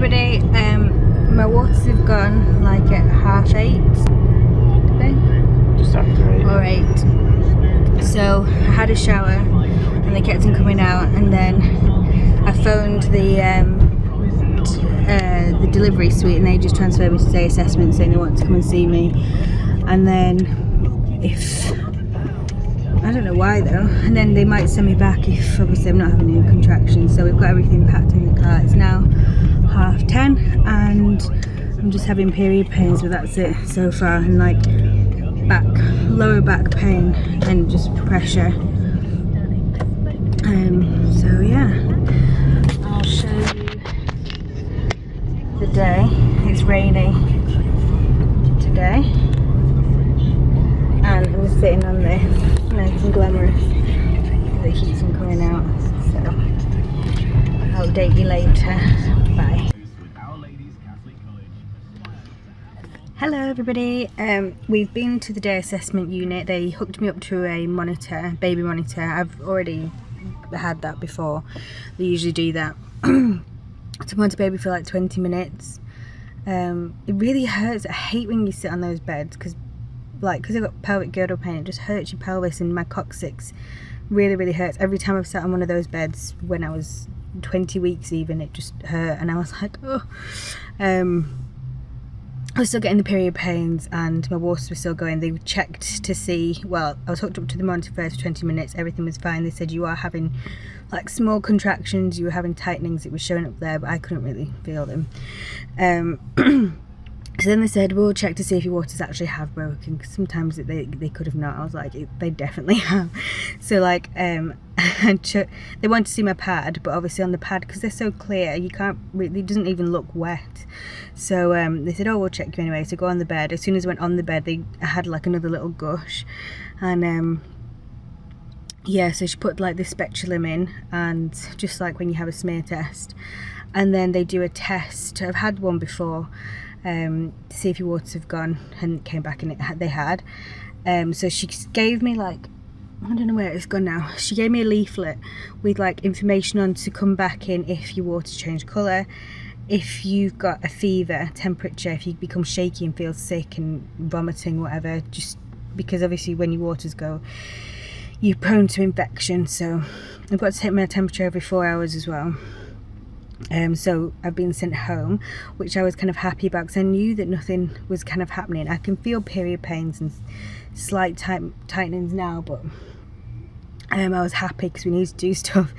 everybody, my waters have gone like at 8:30, did they? Just after 8. Or 8. So I had a shower and they kept on coming out, and then I phoned the delivery suite and they just transferred me to day assessment saying they want to come and see me. And then I don't know why though, and then they might send me back if obviously I'm not having any contractions. So we've got everything packed in the car. It's now 10:30 and I'm just having period pains, but that's it so far, and like lower back pain and just pressure. So yeah, I'll show you the day. It's rainy today and I'm just sitting on this, nice and glamorous. The heat's coming out, so I'll update you later. Bye. Hello everybody, we've been to the day assessment unit. They hooked me up to a monitor, baby monitor. I've already had that before. They usually do that to monitor baby for like 20 minutes. It really hurts. I hate when you sit on those beds because I've got pelvic girdle pain. It just hurts your pelvis, and my coccyx really hurts. Every time I've sat on one of those beds when I was 20 weeks even, it just hurt, and I was like, oh. I was still getting the period pains and my waters were still going. They checked to see, well, I was hooked up to the monitor first for 20 minutes, everything was fine. They said you are having like small contractions, you were having tightenings, it was showing up there, but I couldn't really feel them. So then they said, we'll check to see if your waters actually have broken, because sometimes they could have not. I was like, they definitely have. So like, they wanted to see my pad, but obviously on the pad, because they're so clear, you can't really, it doesn't even look wet. So they said, oh, we'll check you anyway. So go on the bed. As soon as I went on the bed, I had like another little gush. And yeah, so she put like this speculum in, and just like when you have a smear test. And then they do a test. I've had one before. To see if your waters have gone, and came back and they had. So she gave me like, I don't know where it's gone now. She gave me a leaflet with like information on to come back in if your waters change colour, if you've got a fever, temperature, if you become shaky and feel sick and vomiting, whatever, just because obviously when your waters go, you're prone to infection. So I've got to take my temperature every 4 hours as well. So I've been sent home, which I was kind of happy about because I knew that nothing was kind of happening. I can feel period pains and slight tightenings now, but I was happy because we need to do stuff.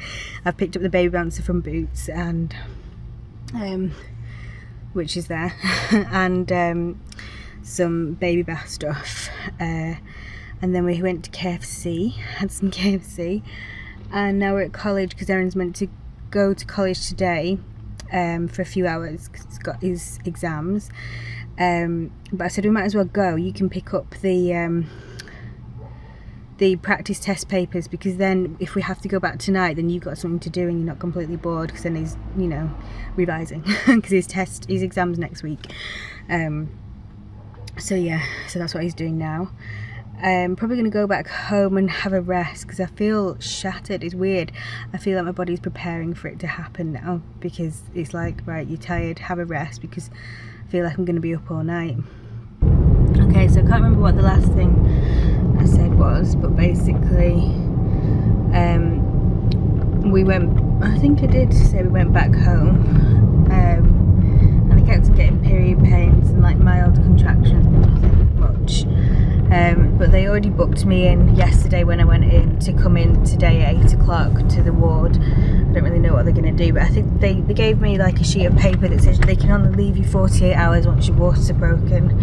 I've picked up the baby bouncer from Boots, and which is there, and some baby bath stuff, and then we went to KFC, had some KFC, and now we're at college because Aaron's meant to go to college today for a few hours because he's got his exams, but I said we might as well go. You can pick up the practice test papers, because then if we have to go back tonight, then you've got something to do and you're not completely bored, because then he's, you know, revising because his exams next week. So yeah, so that's what he's doing now. I'm probably going to go back home and have a rest because I feel shattered. It's weird. I feel like my body's preparing for it to happen now, because it's like, right, you're tired, have a rest, because I feel like I'm going to be up all night. Okay, so I can't remember what the last thing I said was, but basically I think I did say we went back home, and I kept on getting period pains and like mild contractions, but nothing much. But they already booked me in yesterday when I went in to come in today at 8 o'clock to the ward. I don't really know what they're going to do, but I think they gave me like a sheet of paper that says they can only leave you 48 hours once your waters are broken.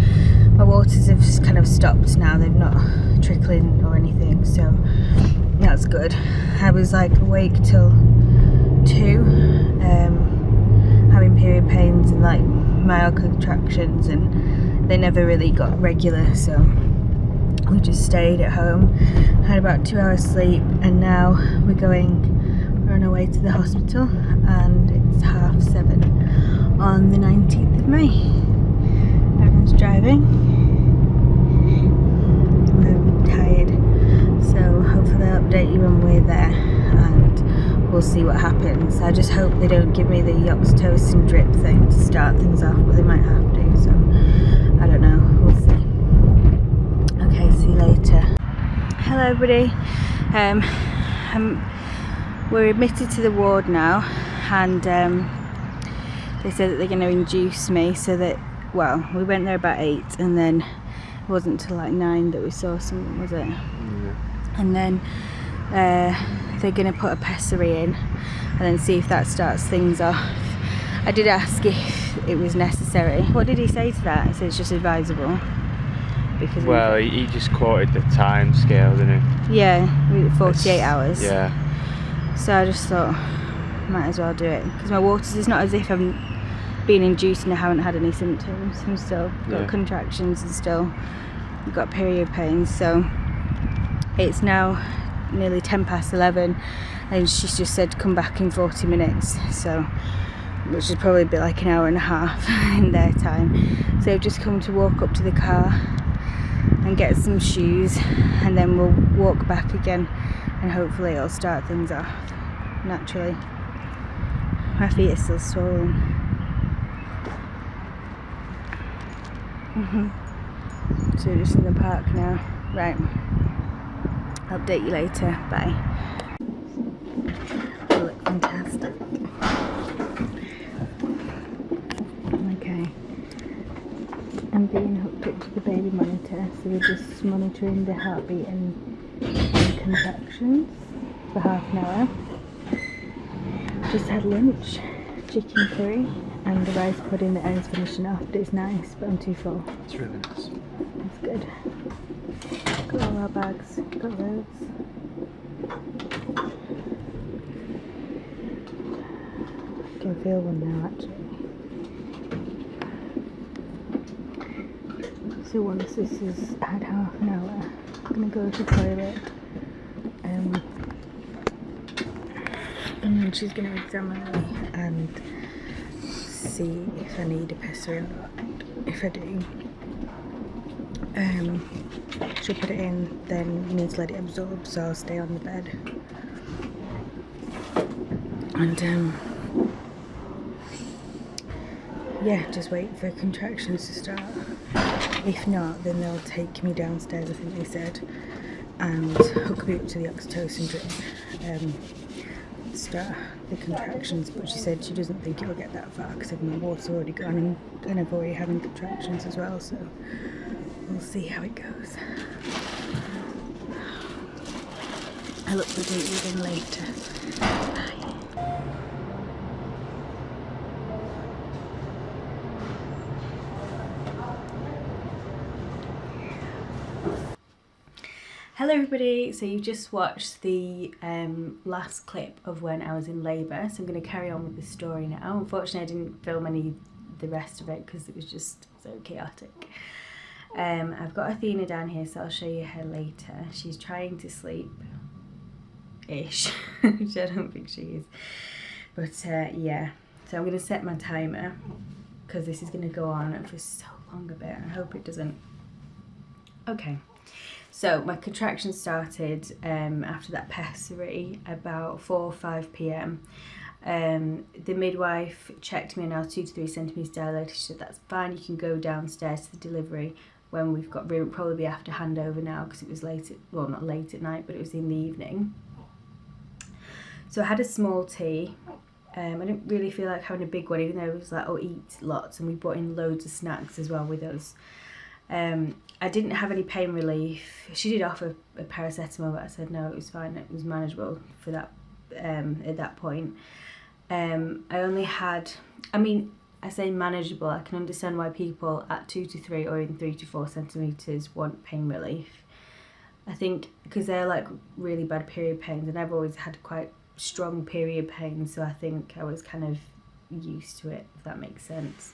My waters have just kind of stopped now, they've not trickling or anything, so that's good. I was like awake till 2, having period pains and like mild contractions, and they never really got regular, so we just stayed at home, had about 2 hours sleep, and now we're on our way to the hospital, and it's 7:30 on the 19th of May. Everyone's driving. I'm tired, so hopefully I'll update you when we're there, and we'll see what happens. I just hope they don't give me the oxytocin drip thing to start things off, but they might have to, so I don't know, we'll see. Okay, see you later. Hello everybody. We're admitted to the ward now, and they said that they're going to induce me, so that, well, we went there about 8, and then it wasn't till like 9 that we saw someone, was it? Yeah. And then they're going to put a pessary in and then see if that starts things off. I did ask if it was necessary. What did he say to that? He said it's just advisable. Because well, he just quoted the time scale, didn't he? Yeah, 48 hours. Yeah. So I just thought, might as well do it. Because my waters, it's not as if I'm being induced and I haven't had any symptoms. I'm still got contractions and still got period pains. So it's now nearly 11:10, and she's just said come back in 40 minutes, so which would probably be like an hour and a half in their time. So I've just come to walk up to the car and get some shoes, and then we'll walk back again, and hopefully it'll start things off naturally. My feet are still swollen. So we're just in the park now. Right, update you later. Bye. They look fantastic. Okay. I'm being hooked up to the baby monitor, so we're just monitoring the heartbeat and contractions for half an hour. Just had lunch, chicken curry and the rice pudding that Erin's finishing off. It's nice, but I'm too full. It's really nice. It's good. Got all our bags, got loads. I can feel one now actually. So once this has had half an hour, I'm going to go to the toilet, and then she's going to examine me and see if I need a pessary or not. If I do, she'll put it in, then you need to let it absorb, so I'll stay on the bed. And yeah, just wait for contractions to start. If not, then they'll take me downstairs, I think they said, and hook me up to the oxytocin drip, start the contractions. But she said she doesn't think it'll get that far because my water's already gone and I've already having contractions as well, so we'll see how it goes. I'll update you again later. Bye. Hello everybody, so you've just watched the last clip of when I was in labour, so I'm going to carry on with the story now. Unfortunately I didn't film any the rest of it because it was just so chaotic. I've got Athena down here, so I'll show you her later. She's trying to sleep-ish, which I don't think she is. But yeah, so I'm going to set my timer because this is going to go on for so long a bit. I hope it doesn't. Okay. So my contractions started after that pessary about 4 or 5 p.m. The midwife checked me and I was 2 to 3 centimetres dilated. She said that's fine, you can go downstairs to the delivery when we've got room. It'll probably be after handover now because it was late, well not late at night, but it was in the evening. So I had a small tea. I didn't really feel like having a big one, even though it was like, oh, eat lots, and we brought in loads of snacks as well with us. I didn't have any pain relief. She did offer a paracetamol, but I said no, it was fine, it was manageable for that at that point. I only had, I mean, I say manageable, I can understand why people at 2 to 3 or even 3 to 4 centimetres want pain relief. I think because they're like really bad period pains, and I've always had quite strong period pain, so I think I was kind of used to it, if that makes sense.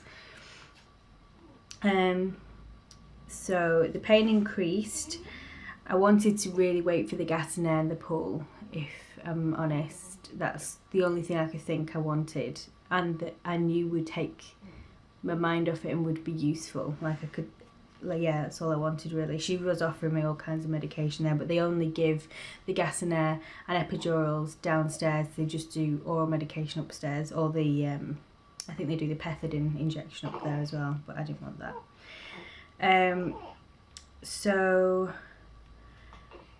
So the pain increased. I wanted to really wait for the gas and air in the pool, if I'm honest. That's the only thing I could think I wanted, and that I knew would take my mind off it and would be useful. Like I could like, yeah, that's all I wanted really. She was offering me all kinds of medication there, but they only give the gas and air and epidurals downstairs. They just do oral medication upstairs, or the I think they do the pethidine injection up there as well, but I didn't want that. So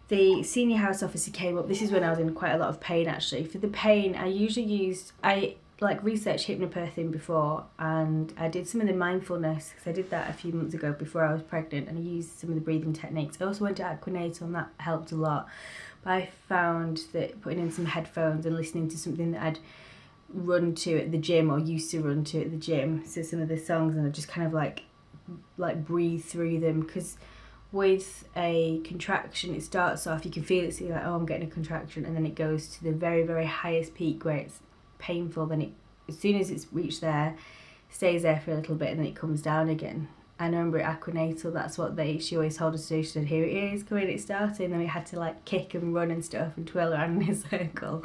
the senior house officer came up. This is when I was in quite a lot of pain actually. For the pain, I usually researched hypnobirthing before, and I did some of the mindfulness, because I did that a few months ago before I was pregnant, and I used some of the breathing techniques. I also went to Aquanator, and that helped a lot. But I found that putting in some headphones and listening to something that I'd run to at the gym, or used to run to at the gym, so some of the songs, and I just kind of like breathe through them, because with a contraction it starts off, you can feel it, so you're like, oh, I'm getting a contraction, and then it goes to the very, very highest peak where it's painful. Then it, as soon as it's reached there, stays there for a little bit, and then it comes down again. I remember at Aquanatal, that's what she always told us to do. She said, here it is, coming, it's starting. And then we had to like kick and run and stuff and twirl around in a circle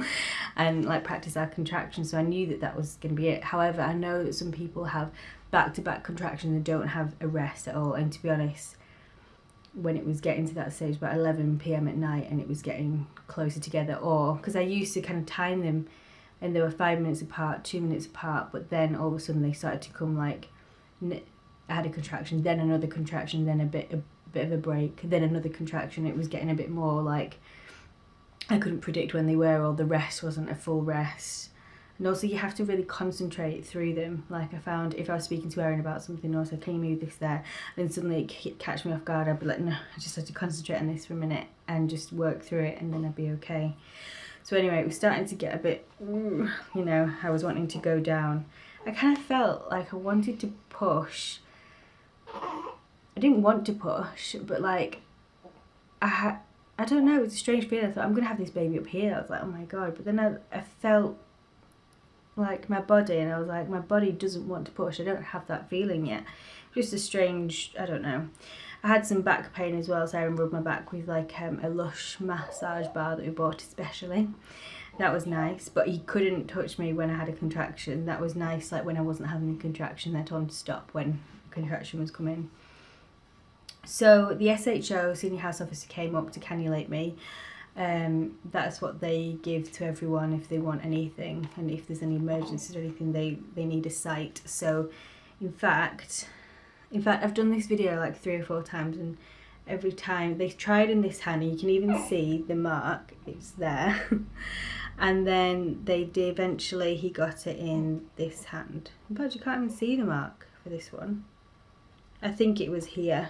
and like practice our contractions. So I knew that that was going to be it. However, I know that some people have back-to-back contractions and don't have a rest at all. And to be honest, when it was getting to that stage, about 11 p.m. at night, and it was getting closer together, or because I used to kind of time them, and they were 5 minutes apart, 2 minutes apart, but then all of a sudden they started to come like, I had a contraction, then another contraction, then a bit of a break, then another contraction. It was getting a bit more like I couldn't predict when they were, or the rest wasn't a full rest. And also you have to really concentrate through them. Like I found if I was speaking to Erin about something, or I said, can you move this there? And then suddenly it catch me off guard, I'd be like, no, I just had to concentrate on this for a minute and just work through it, and then I'd be okay. So anyway, it was starting to get a bit, you know, I was wanting to go down. I kind of felt like I wanted to push. I didn't want to push, but like, I don't know, it was a strange feeling. I thought, I'm going to have this baby up here. I was like, oh my God. But then I felt like my body, and I was like, my body doesn't want to push. I don't have that feeling yet. Just a strange, I don't know. I had some back pain as well, so Erin rubbed my back with like a Lush massage bar that we bought especially. That was nice, but he couldn't touch me when I had a contraction. That was nice, like when I wasn't having a contraction, they told him to stop when a contraction was coming. So the SHO, senior house officer, came up to cannulate me. That's what they give to everyone if they want anything, and if there's any emergencies or anything, they need a site. So in fact I've done this video like 3 or 4 times, and every time they tried in this hand, and you can even see the mark, it's there. And then they did, eventually he got it in this hand. In fact, you can't even see the mark for this one. I think it was here.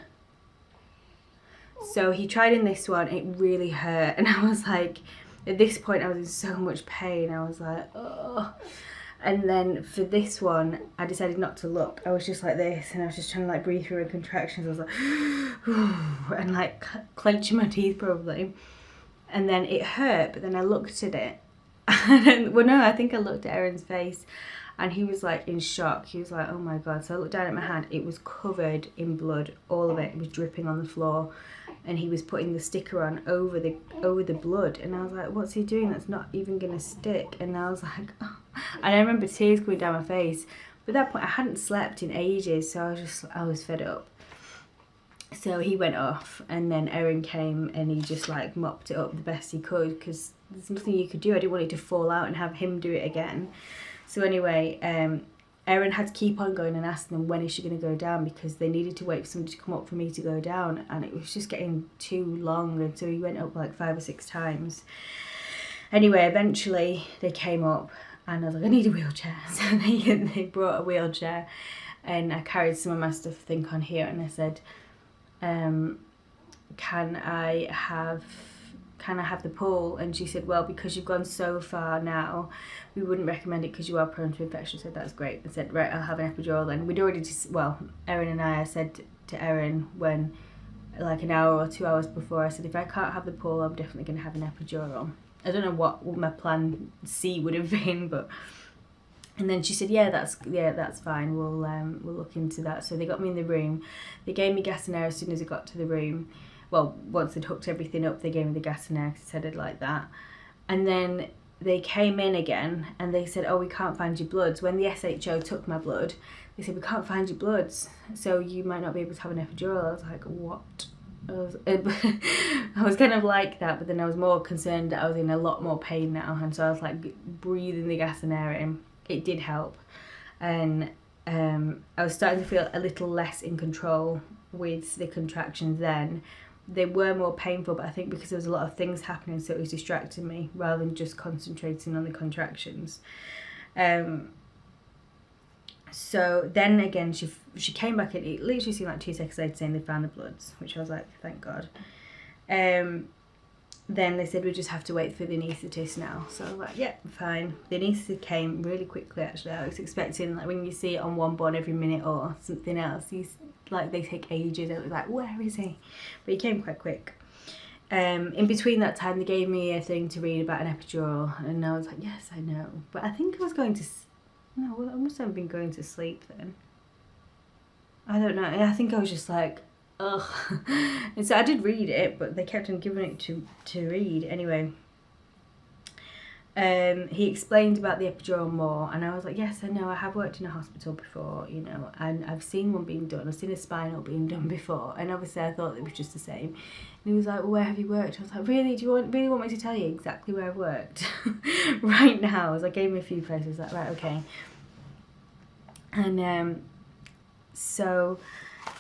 So he tried in this one, it really hurt, and I was like, at this point I was in so much pain, I was like, oh. And then for this one, I decided not to look. I was just like this, and I was just trying to like breathe through my contractions. I was like, and like clenching my teeth probably. And then it hurt, but then I looked at it. And well, no, I think I looked at Erin's face, and he was like in shock. He was like, oh my God. So I looked down at my hand, it was covered in blood, all of it. It was dripping on the floor. And he was putting the sticker on over the blood, and I was like, what's he doing? That's not even gonna stick. And I was like, oh. And I remember tears coming down my face. But at that point I hadn't slept in ages, so I was fed up. So he went off, and then Erin came, and he just like mopped it up the best he could, because there's nothing you could do. I didn't want it to fall out and have him do it again. So anyway, Erin had to keep on going and asking them, when is she going to go down, because they needed to wait for somebody to come up for me to go down, and it was just getting too long, and so he went up like 5 or 6 times. Anyway, eventually they came up, and I was like, I need a wheelchair. So they brought a wheelchair, and I carried some of my stuff, I think, on here, and I said, can I have the pool? And she said, well, because you've gone so far now, we wouldn't recommend it because you are prone to infection. I said, that's great. I said, right, I'll have an epidural then. We'd already Erin and I said to Erin, when like an hour or 2 hours before, I said, if I can't have the pool, I'm definitely going to have an epidural. I don't know what my plan C would have been, but and then she said, yeah, that's fine, we'll look into that. So they got me in the room, they gave me gas and air as soon as I got to the room. Well, once they'd hooked everything up, they gave me the gas and air, because I said it like that. And then they came in again and they said, oh, we can't find your bloods. When the SHO took my blood, they said, we can't find your bloods, so you might not be able to have an epidural. I was like, what? I was kind of like that, but then I was more concerned that I was in a lot more pain now, and so I was like breathing the gas and air in. It did help, and I was starting to feel a little less in control with the contractions then. They were more painful, but I think because there was a lot of things happening, so it was distracting me rather than just concentrating on the contractions. So then again, she came back and it literally seemed like 2 seconds later saying they found the bloods, which I was like, thank God. Then they said we just have to wait for the anethetist now. So I was like, yeah, fine. The anesthetist came really quickly actually. I was expecting, like, when you see it on one born every minute or something else, like they take ages. I was like, where is he? But he came quite quick. In between that time, they gave me a thing to read about an epidural, and I was like, yes, I know. But I think I was going to, no, well, I must have been going to sleep then. I don't know. I think I was just like, ugh. And so I did read it, but they kept on giving it to read anyway. He explained about the epidural more, and I was like, yes, I know, I have worked in a hospital before, you know, and I've seen one being done. I've seen a spinal being done before, and obviously I thought it was just the same. And he was like, well, where have you worked? I was like, really? Do you really want me to tell you exactly where I've worked right now? So I gave him a few places. Like, right, okay. And so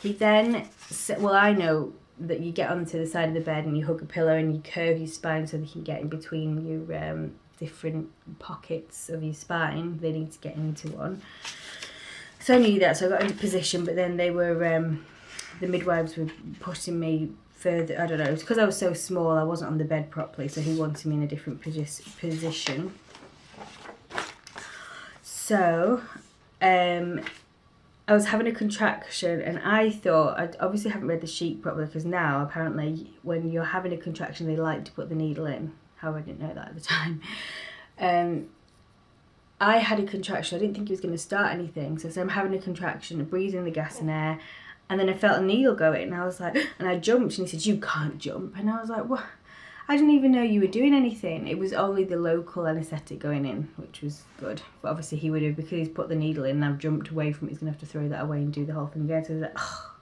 he then said, well, I know that you get onto the side of the bed and you hook a pillow and you curve your spine so they can get in between your different pockets of your spine. They need to get into one. So I knew that, so I got into position, but then they were, the midwives were pushing me further. I don't know, it was because I was so small, I wasn't on the bed properly, so he wanted me in a different position. So, I was having a contraction, and I thought, I obviously haven't read the sheet properly, because now apparently when you're having a contraction they like to put the needle in. However, I didn't know that at the time. I had a contraction. I didn't think he was going to start anything, so I'm having a contraction, breathing the gas and air, and then I felt a needle go in, and I was like, and I jumped, and he said, you can't jump, and I was like, what? I didn't even know you were doing anything. It was only the local anaesthetic going in, which was good. But obviously he would have, because he's put the needle in and I've jumped away from it, he's going to have to throw that away and do the whole thing again. So I was like, oh.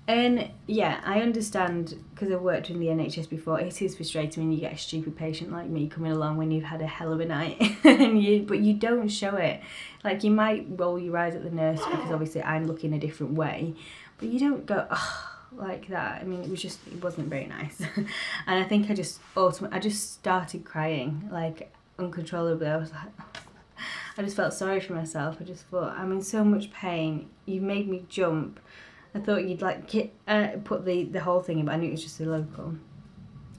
And yeah, I understand, because I've worked in the NHS before, it is frustrating when you get a stupid patient like me coming along when you've had a hell of a night. But you don't show it. Like, you might roll your eyes at the nurse because obviously I'm looking a different way. But you don't go, oh, like that. I mean, it wasn't very nice. And I think I just started crying, like, uncontrollably. I was like, I just felt sorry for myself. I just thought, I'm in so much pain, you made me jump. I thought you'd like put the whole thing in, but I knew it was just the local.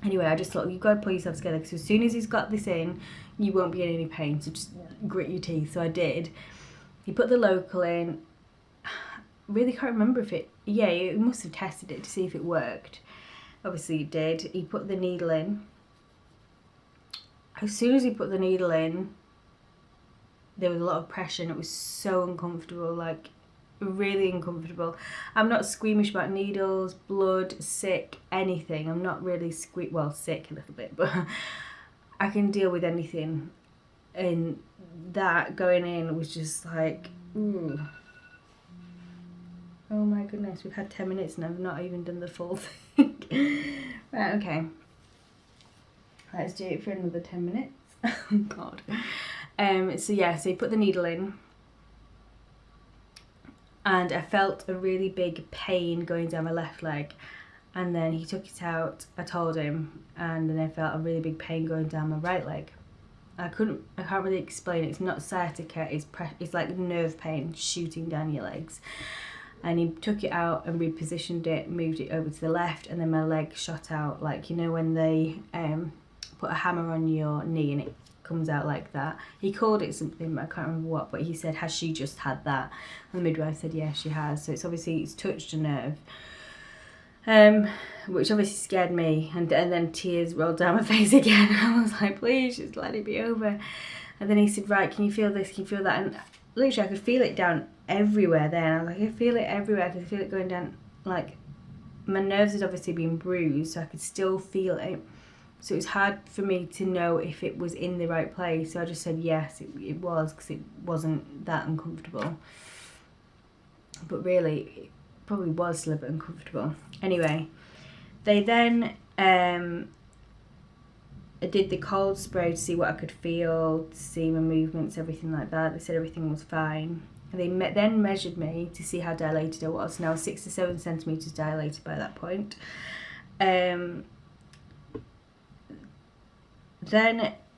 Anyway, I just thought, you've got to pull yourself together, because as soon as he's got this in, you won't be in any pain, so just grit your teeth. So I did. He put the local in. Really can't remember if it, yeah, he must have tested it to see if it worked. Obviously it did. He put the needle in. As soon as he put the needle in, there was a lot of pressure, and it was so uncomfortable, like really uncomfortable. I'm not squeamish about needles, blood, sick, anything. I'm not really sick a little bit, but I can deal with anything. And that going in was just like, ooh. Oh my goodness, we've had 10 minutes and I've not even done the full thing. Right, okay. Let's do it for another 10 minutes. Oh God. So yeah, so he put the needle in, and I felt a really big pain going down my left leg, and then he took it out, I told him, and then I felt a really big pain going down my right leg. I can't really explain it. It's not sciatica, it's like nerve pain shooting down your legs. And he took it out and repositioned it, moved it over to the left, and then my leg shot out, like, you know when they put a hammer on your knee and it comes out like that. He called it something, but I can't remember what, but he said, has she just had that? And the midwife said, yeah, she has. So it's obviously, it's touched a nerve, which obviously scared me, and then tears rolled down my face again. I was like, please, just let it be over. And then he said, right, can you feel this, can you feel that? And literally I could feel it down everywhere there, and I was like, I feel it everywhere. I could feel it going down, like, my nerves had obviously been bruised, so I could still feel it. So it was hard for me to know if it was in the right place. So I just said yes, it was, because it wasn't that uncomfortable. But really, it probably was still a bit uncomfortable. Anyway, they then I did the cold spray to see what I could feel, to see my movements, everything like that. They said everything was fine. And they then measured me to see how dilated I was. Now I was 6 to 7 centimetres dilated by that point. Then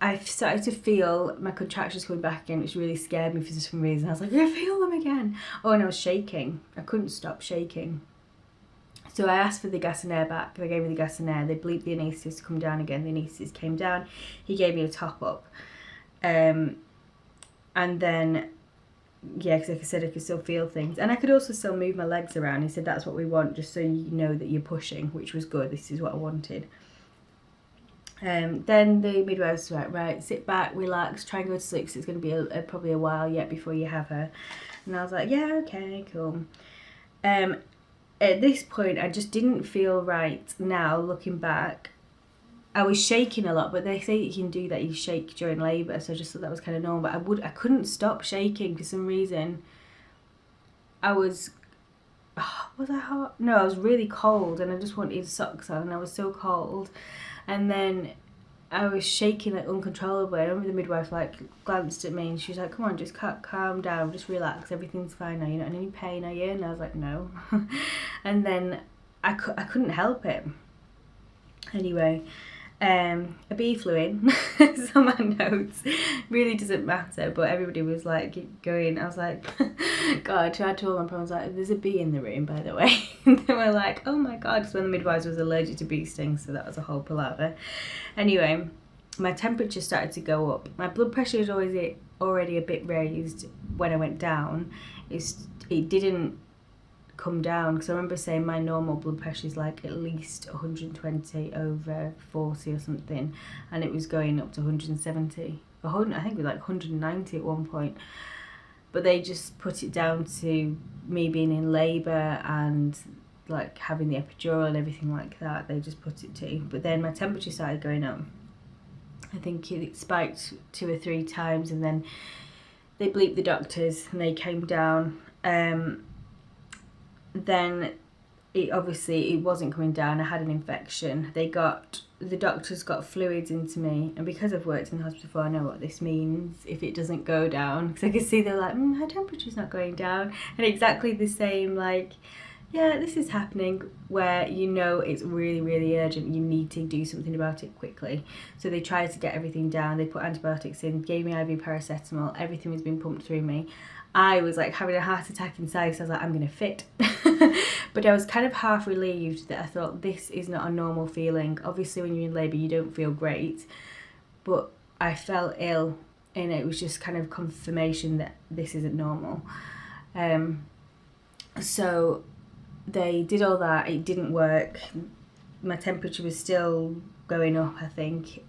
I started to feel my contractions coming back again, which really scared me for some reason. I was like, I feel them again. Oh, and I was shaking. I couldn't stop shaking. So I asked for the gas and air back. They gave me the gas and air. They bleeped the anesthetist to come down again. The anesthetist came down. He gave me a top up. And then, yeah, because like I said, I could still feel things. And I could also still move my legs around. He said, that's what we want, just so you know that you're pushing, which was good. This is what I wanted. Then the midwives were like, right, sit back, relax, try and go to sleep, because it's going to be probably a while yet before you have her. And I was like, yeah, okay, cool. At this point, I just didn't feel right now, looking back. I was shaking a lot, but they say you can do that, you shake during labour, so I just thought that was kind of normal. But I couldn't stop shaking for some reason. I was I hot? No, I was really cold, and I just wanted socks on, and I was so cold. And then I was shaking like uncontrollably. I remember the midwife like glanced at me and she was like, come on, just calm down, just relax, everything's fine now, you're not in any pain, are you? And I was like, no. And then I couldn't help it. Anyway, a bee flew in. It's on my notes. Really doesn't matter, but everybody was like going. I was like, God, I tried to all my problems. Like, there's a bee in the room, by the way. And they were like, oh my God, because one of the midwives was allergic to bee stings, so that was a whole palaver. Anyway, my temperature started to go up. My blood pressure was already a bit raised when I went down. It didn't come down, because I remember saying my normal blood pressure is like at least 120 over 40 or something, and it was going up to 170. I think it was like 190 at one point. But they just put it down to me being in labour and like having the epidural and everything like that. They just put it to. But then my temperature started going up. I think it spiked 2 or 3 times, and then they bleeped the doctors and they came down. Then it wasn't coming down. I had an infection. The doctors got fluids into me, and because I've worked in the hospital before, I know what this means if it doesn't go down, because I can see they're like, her temperature's not going down, and exactly the same, like, yeah, this is happening, where you know it's really, really urgent, you need to do something about it quickly. So they tried to get everything down. They put antibiotics in, gave me IV paracetamol, everything was being pumped through me. I was like having a heart attack inside, so I was like, I'm gonna fit. But I was kind of half relieved that I thought, this is not a normal feeling. Obviously when you're in labour you don't feel great, but I felt ill, and it was just kind of confirmation that this isn't normal. So they did all that, it didn't work. My temperature was still going up, I think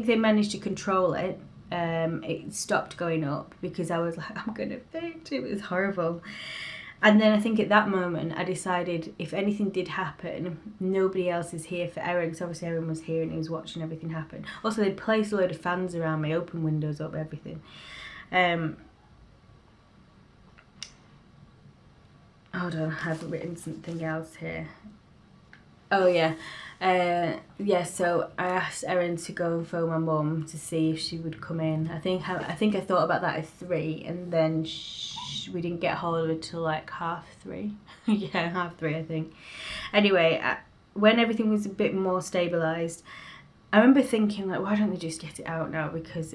they managed to control it. It stopped going up because I was like, I'm gonna fit. It was horrible. And then I think at that moment I decided, if anything did happen, nobody else is here for Erin, because obviously Erin was here and he was watching everything happen. Also, they placed a load of fans around me, open windows up, everything. Hold on, I have written something else here. Oh yeah. So I asked Erin to go and phone my mum to see if she would come in. I think I thought about that at 3, and then we didn't get hold of her till like 3:30. Yeah, 3:30 I think. Anyway, when everything was a bit more stabilised, I remember thinking like, why don't they just get it out now, because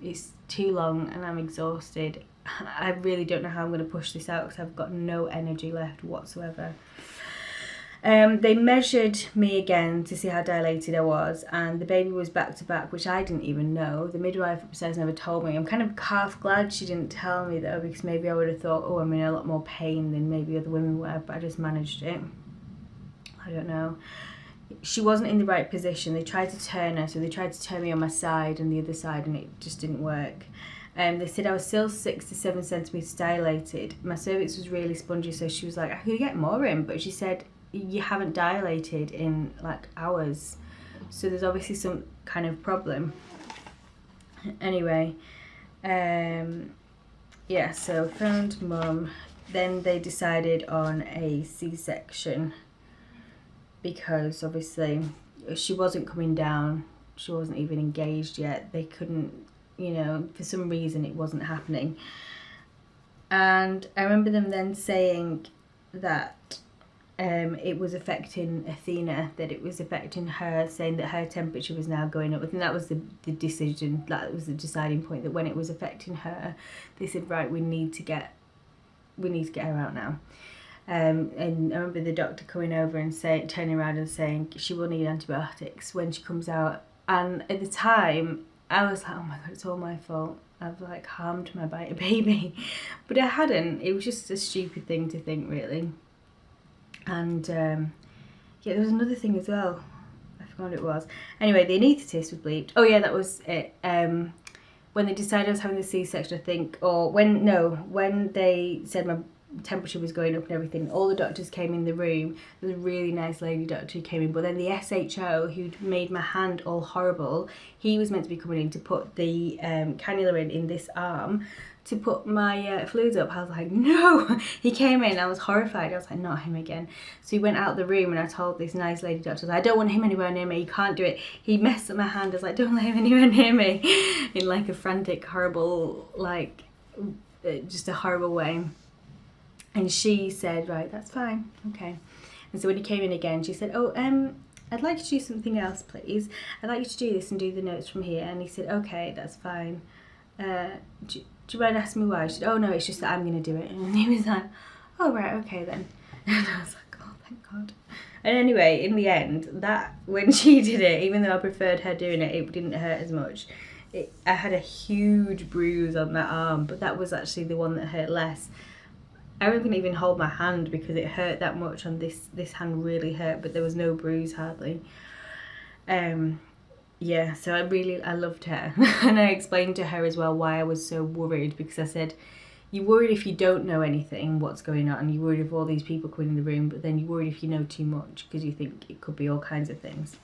it's too long and I'm exhausted. I really don't know how I'm going to push this out, because I've got no energy left whatsoever. They measured me again to see how dilated I was, and the baby was back to back, which I didn't even know. The midwife upstairs never told me. I'm kind of half glad she didn't tell me though, because maybe I would have thought, oh, I'm in a lot more pain than maybe other women were, but I just managed it. I don't know. She wasn't in the right position. They tried to turn her, so they tried to turn me on my side and the other side, and it just didn't work. They said I was still 6 to 7 centimetres dilated. My cervix was really spongy, so she was like, I could get more in, but she said, you haven't dilated in like hours. so there's obviously some kind of problem. Anyway, yeah, so phoned mum. Then they decided on a C-section because obviously she wasn't coming down. She wasn't even engaged yet. They couldn't, you know, for some reason it wasn't happening. And I remember them then saying that it was affecting Athena, that it was affecting her, saying that her temperature was now going up. I think that was the decision, that was the deciding point, that when it was affecting her, they said, right, we need to get her out now. And I remember the doctor coming over and turning around and saying she will need antibiotics when she comes out. And at the time, I was like, oh my God, it's all my fault. I've like harmed my baby. But I hadn't. It was just a stupid thing to think, really. And yeah, there was another thing as well. I forgot what it was. Anyway, the anethetist was bleeped. Oh yeah, that was it. When they decided I was having the C-section, I think, or when they said my temperature was going up and everything, all the doctors came in the room. There was a really nice lady doctor who came in, but then the SHO, who'd made my hand all horrible, he was meant to be coming in to put the cannula in this arm to put my fluids up. I was like, no. He came in, I was horrified. I was like, not him again. So he went out the room and I told this nice lady doctor, I don't want him anywhere near me, he can't do it. He messed up my hand. I was like, don't let him anywhere near me. In like a frantic, horrible, like just a horrible way. And she said, right, that's fine, okay. And so when he came in again, she said, oh, I'd like you to do something else, please. I'd like you to do this and do the notes from here. And he said, okay, that's fine. Do you mind asking me why? She said, oh no, it's just that I'm going to do it. And he was like, oh right, okay then. And I was like, oh thank God. And anyway, in the end, that when she did it, even though I preferred her doing it, it didn't hurt as much. I had a huge bruise on that arm, but that was actually the one that hurt less. I couldn't even hold my hand because it hurt that much on this hand really hurt, but there was no bruise hardly. Yeah, so I loved her. And I explained to her as well why I was so worried, because I said, you're worried if you don't know anything, what's going on, and you're worried if all these people come in the room, but then you're worried if you know too much because you think it could be all kinds of things.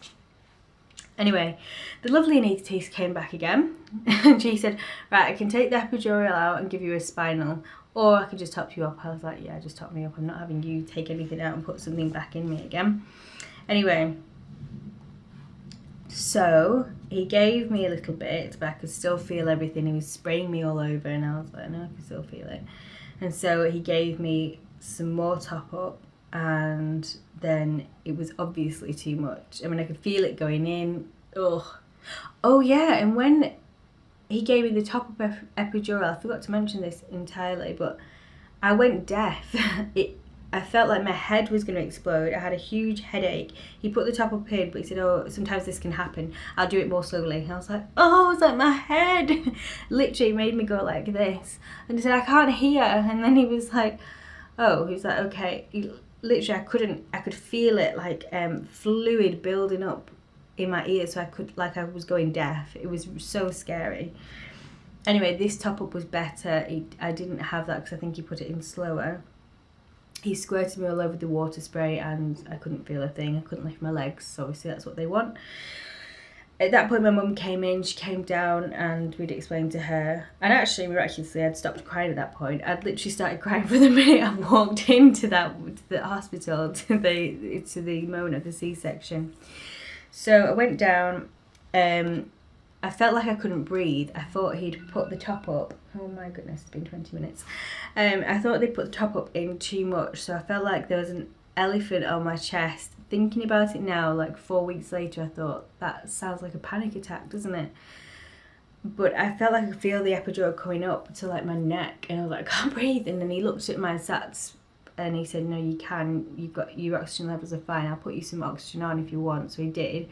Anyway, the lovely anesthetist came back again and she said, right, I can take the epidural out and give you a spinal, or I could just top you up. I was like, yeah, just top me up. I'm not having you take anything out and put something back in me again. Anyway, so he gave me a little bit, but I could still feel everything. He was spraying me all over and I was like, no, I can still feel it. And so he gave me some more top up, and then it was obviously too much. I mean, I could feel it going in. Ugh. Oh yeah, and when he gave me the top up epidural, I forgot to mention this entirely, but I went deaf. I felt like my head was going to explode. I had a huge headache. He put the top up in, but he said, oh, sometimes this can happen. I'll do it more slowly. And I was like, oh, it's like my head. Literally made me go like this. And he said, I can't hear. And then he was like, oh, he was like, okay. Literally, I could feel it like fluid building up in my ear. So I was going deaf. It was so scary. Anyway, this top up was better. I didn't have that because I think he put it in slower. He squirted me all over the water spray and I couldn't feel a thing. I couldn't lift my legs, so obviously that's what they want. At that point my mum came in, she came down and we'd explained to her. And actually, miraculously, I'd stopped crying at that point. I'd literally started crying from the minute I walked into the hospital to the moment of the C-section. So I went down, I felt like I couldn't breathe. I thought he'd put the top up. Oh my goodness, it's been 20 minutes. I thought they'd put the top up in too much, so I felt like there was an elephant on my chest. Thinking about it now, like 4 weeks later, I thought, that sounds like a panic attack, doesn't it? But I felt like I could feel the epidural coming up to like my neck, and I was like, I can't breathe. And then he looked at my sats and he said, no, you can. Your oxygen levels are fine. I'll put you some oxygen on if you want. So he did.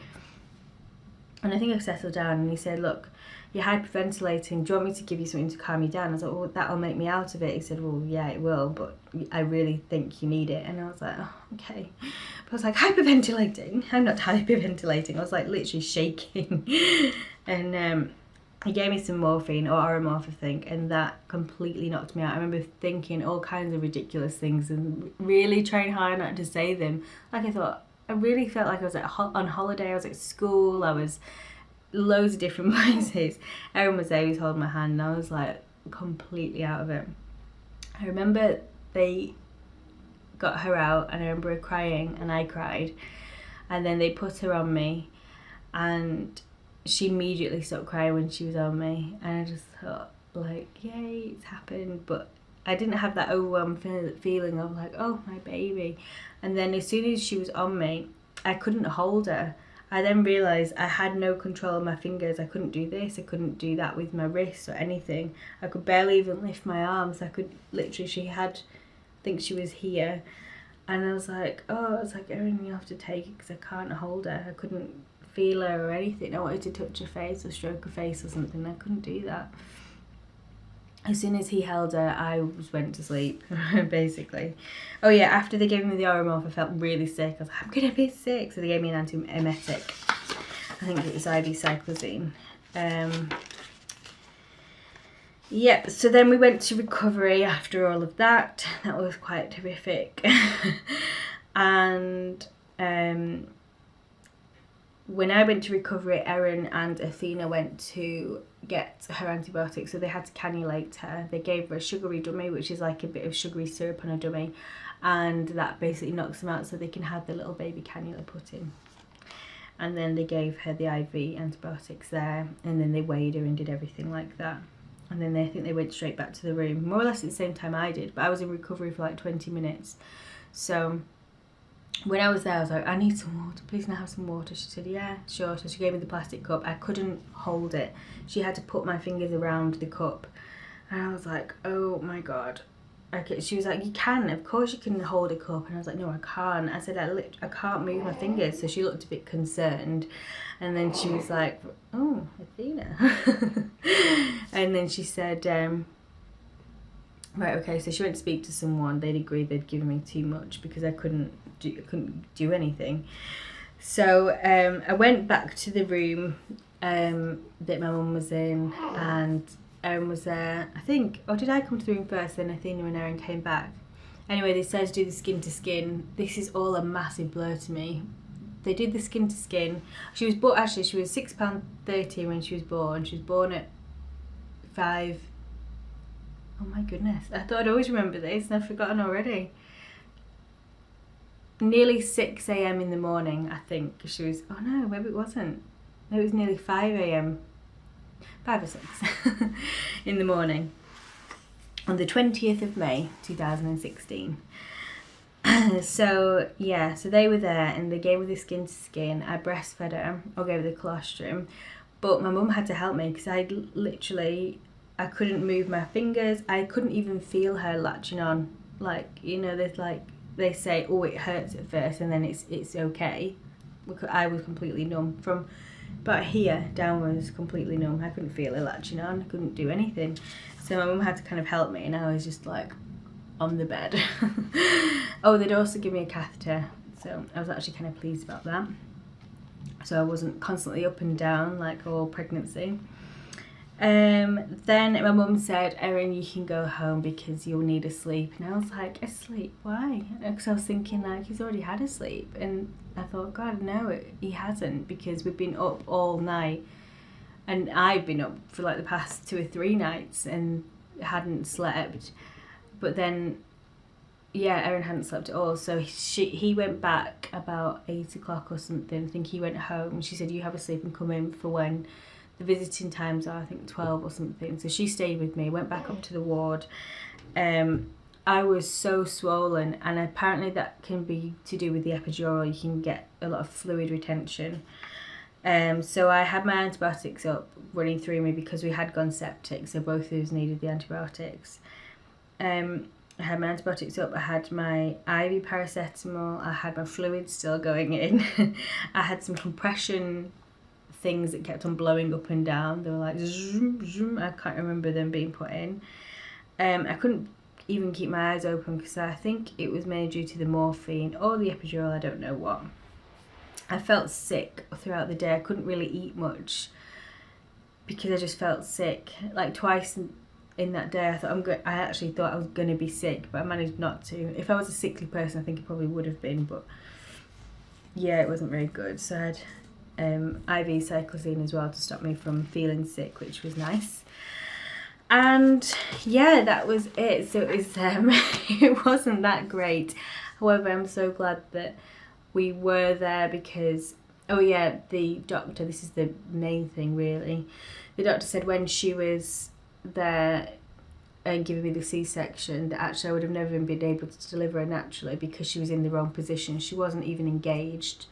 And I think I settled down, and he said, look, you're hyperventilating. Do you want me to give you something to calm you down? I was like, well, that'll make me out of it. He said, well, yeah, it will, but I really think you need it. And I was like, oh, okay. But I was like, hyperventilating? I'm not hyperventilating. I was like literally shaking. And he gave me some morphine, or Oromorph, I think, and that completely knocked me out. I remember thinking all kinds of ridiculous things and really trying hard not to say them. Like I thought, I really felt like I was on holiday. I was at school. I was loads of different places. Erin was there, he was holding my hand, and I was like completely out of it. I remember they got her out, and I remember her crying, and I cried, and then they put her on me, and she immediately stopped crying when she was on me, and I just thought, like, yay, it's happened. But I didn't have that overwhelmed feeling of like, oh, my baby. And then as soon as she was on me, I couldn't hold her. I then realised I had no control of my fingers. I couldn't do this, I couldn't do that with my wrists or anything. I could barely even lift my arms. I could literally, I think she was here. And I was like, Erin, you have to take it because I can't hold her. I couldn't feel her or anything. I wanted to touch her face or stroke her face or something. I couldn't do that. As soon as he held her, I just went to sleep, basically. Oh yeah, after they gave me the Oromorph, I felt really sick. I was like, I'm going to be sick. So they gave me an antiemetic. I think it was IV cyclozine. Yeah, so then we went to recovery after all of that. That was quite horrific. And when I went to recovery, Erin and Athena went to get her antibiotics, so they had to cannulate her. They gave her a sugary dummy, which is like a bit of sugary syrup on a dummy, and that basically knocks them out so they can have the little baby cannula put in. And then they gave her the IV antibiotics there, and then they weighed her and did everything like that. And then I think they went straight back to the room, more or less at the same time I did, but I was in recovery for like 20 minutes. So when I was there, I was like, I need some water, please can I have some water? She said, yeah, sure. So she gave me the plastic cup. I couldn't hold it. She had to put my fingers around the cup. And I was like, oh my God. She was like, you can, of course you can hold a cup. And I was like, no, I can't. I said, I can't move my fingers. So she looked a bit concerned. And then she was like, oh, Athena. And then she said, right, okay. So she went to speak to someone. They'd agreed they'd given me too much because I couldn't do anything. So I went back to the room that my mum was in, and Erin was there, I think. Or did I come to the room first, then Athena and Erin came back? Anyway, they said to do the skin to skin. This is all a massive blur to me. They did the skin to skin. She was £6.30 when she was born. She was born at 5. Oh my goodness, I thought I'd always remember this and I've forgotten already. Nearly 6 a.m. in the morning, I think. She was, oh no, maybe it wasn't. No, it was nearly 5 a.m. 5 or 6 in the morning. On the 20th of May, 2016. So, yeah, so they were there and they gave her the skin to skin. I breastfed her, or gave her the colostrum. But my mum had to help me because I couldn't move my fingers. I couldn't even feel her latching on. Like, you know, there's like, they say, oh, it hurts at first and then it's okay. I was completely numb. From about here downwards, completely numb. I couldn't feel her latching on. I couldn't do anything. So my mum had to kind of help me and I was just like on the bed. Oh, they'd also give me a catheter. So I was actually kind of pleased about that. So I wasn't constantly up and down like all pregnancy. Then my mum said, Erin, you can go home because you'll need a sleep. And I was like, a sleep? Why? Because I was thinking like he's already had a sleep. And I thought, God, no, he hasn't, because we've been up all night. And I've been up for like the past 2 or 3 nights and hadn't slept. But then, yeah, Erin hadn't slept at all. So he went back about 8 o'clock or something. I think he went home. She said, you have a sleep and come in for when the visiting times are, I think 12 or something. So she stayed with me, went back up to the ward. I was so swollen, and apparently that can be to do with the epidural. You can get a lot of fluid retention. So I had my antibiotics up running through me because we had gone septic, so both of us needed the antibiotics. I had my antibiotics up, I had my IV paracetamol, I had my fluids still going in. I had some compression things that kept on blowing up and down. They were like zoom, zoom. I can't remember them being put in. I couldn't even keep my eyes open because I think it was mainly due to the morphine or the epidural, I don't know what. I felt sick throughout the day. I couldn't really eat much because I just felt sick. Like twice in that day, I actually thought I was going to be sick, but I managed not to. If I was a sickly person, I think I probably would have been, but yeah, it wasn't very good. So I had IV cyclozine as well to stop me from feeling sick, which was nice. And yeah, that was it. So it was it wasn't that great. However, I'm so glad that we were there because, oh yeah, the doctor, this is the main thing really, the doctor said when she was there and giving me the C-section that actually I would have never been able to deliver her naturally because she was in the wrong position. She wasn't even engaged.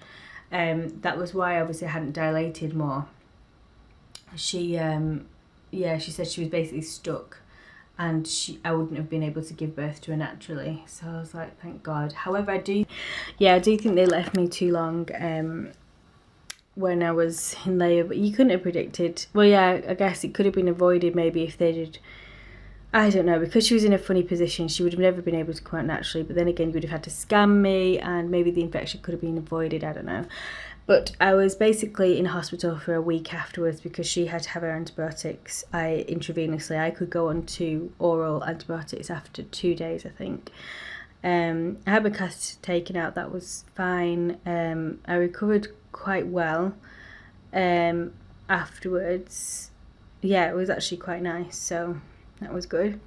That was why obviously I hadn't dilated more. She she said she was basically stuck and I wouldn't have been able to give birth to her naturally. So I was like, thank God. However, I do think they left me too long when I was in labour, but you couldn't have predicted. Well, yeah, I guess it could have been avoided maybe if they did. I don't know, because she was in a funny position, she would have never been able to come out naturally, but then again, you would have had to scan me, and maybe the infection could have been avoided, I don't know. But I was basically in hospital for a week afterwards because she had to have her antibiotics intravenously. I could go on to oral antibiotics after 2 days, I think. I had my catheter taken out, that was fine. I recovered quite well afterwards. Yeah, it was actually quite nice, so that was good.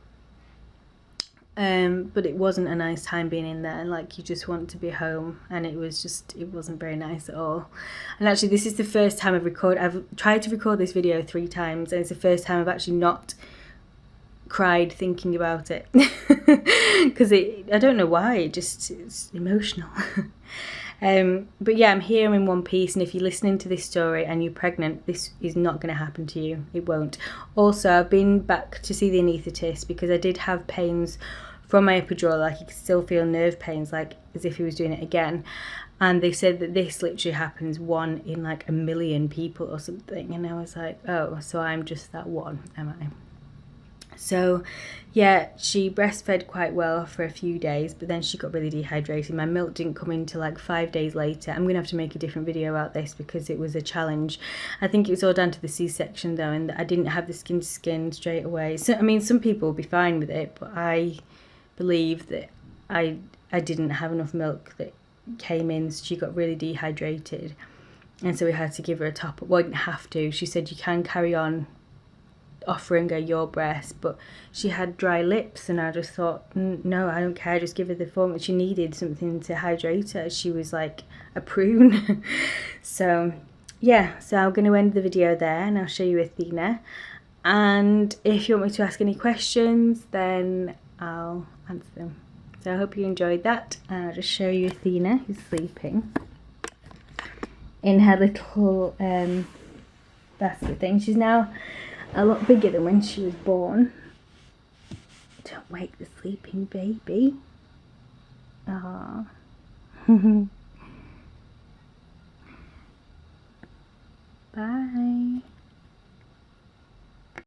But it wasn't a nice time being in there, like you just want to be home, and it wasn't very nice at all. And actually this is the first time I've tried to record this video 3 times, and it's the first time I've actually not cried thinking about it because I don't know why, it's emotional. But yeah, I'm here, I'm in one piece, and if you're listening to this story and you're pregnant, this is not going to happen to you. It won't. Also, I've been back to see the anethetist because I did have pains from my epidural, like you could still feel nerve pains, like as if he was doing it again. And they said that this literally happens 1 in like a million people or something. And I was like, oh, so I'm just that one, am I? So yeah, she breastfed quite well for a few days, but then she got really dehydrated. My milk didn't come in till like 5 days later. I'm gonna have to make a different video about this because it was a challenge. I think it was all down to the C-section though, and I didn't have the skin to skin straight away. So I mean, some people will be fine with it, but I believe that I didn't have enough milk that came in, so she got really dehydrated, and so we had to give her a top up. Well, didn't have to. She said you can carry on offering her your breast, but she had dry lips, and I just thought, no, I don't care, just give her the formula. She needed something to hydrate her. She was like a prune. So yeah, so I'm going to end the video there, and I'll show you Athena, and if you want me to ask any questions, then I'll answer them. So I hope you enjoyed that, and I'll just show you Athena, who's sleeping in her little basket thing. She's now a lot bigger than when she was born. Don't wake the sleeping baby. Ah. Bye.